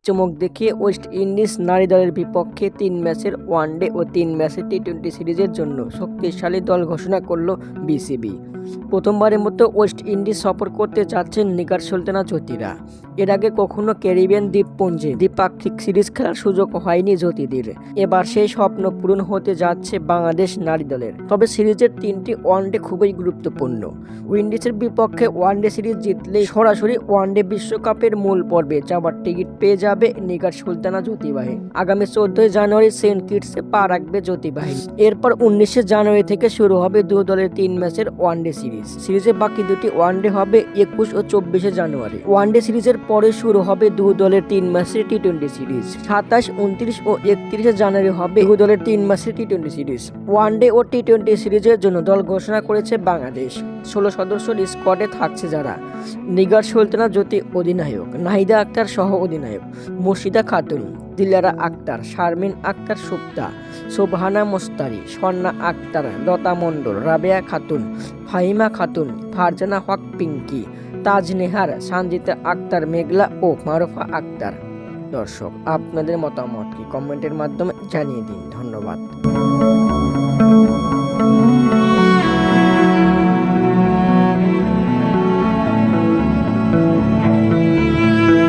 চমক দেখিয়ে West Indies নারী দলের বিপক্ষে 3 ম্যাচের ওয়ানডে ও 3 ম্যাচের টি-20 সিরিজের জন্য শক্তিশালী দল ঘোষণা করল বিসিবি। প্রথমবারের মতো ওয়েস্ট ইন্ডিজ সফর করতে যাচ্ছেন নিগার সুলতানা জ্যোতিরা। এর আগে কখনো ক্যারিবিয়ান দ্বীপপুঞ্জে দ্বিপাক্ষিক সিরিজ খেলার সুযোগ হয়নি জ্যোতিদের। এবার সেই স্বপ্ন পূরণ হতে যাচ্ছে বাংলাদেশ নারী দলের। তবে সিরিজের 3টি ওয়ানডে খুবই গুরুত্বপূর্ণ। উইন্ডিজের বিপক্ষে ওয়ানডে সিরিজ জিতলেই সরাসরি ওয়ানডে বিশ্বকাপের মূল পর্বে যাওয়ার টিকিট পেয়ে যাবে নিগার সুলতানা জ্যোতিবাহিনী। আগামী 14 জানুয়ারি সেন্ট কিটসে পা রাখবে জ্যোতিবাহিনী। এরপর 19 জানুয়ারি থেকে শুরু হবে দু দলের 3 ম্যাচের ওয়ানডে সিরিজে বাকি দুটি ওয়ানডে হবে 21 ও 24 জানুয়ারি। ওয়ানডে সিরিজের পরে শুরু হবে দু দলের 3 ম্যাচের টি-20 সিরিজ। 27, 29 ও 31 জানুয়ারি হবে দু দলের 3 ম্যাচের টি-20 সিরিজ। ওয়ানডে ও টি-20 সিরিজের জন্য দল ঘোষণা করেছে বাংলাদেশ। 16 সদস্যের স্কোয়াডে থাকছে যারা: নিগার সুলতানা জ্যোতি অধিনায়ক, নাহিদা আক্তার সহ অধিনায়ক, মুর্শিদা খাতুন, দিলারা আক্তার, শারমিন আক্তার সুপ্তা, সুবহানা মুস্তারি, স্বর্ণা আক্তার, লতা মণ্ডল, রাবেয়া খাতুন, ফাহিমা খাতুন, ফারজানা হক পিঙ্কি, তাজ নেহার, সঞ্জিতা আক্তার মেঘলা ও মারুফা আক্তার। দর্শক, আপনাদের মতামত কি কমেন্টের মাধ্যমে জানিয়ে দিন। ধন্যবাদ।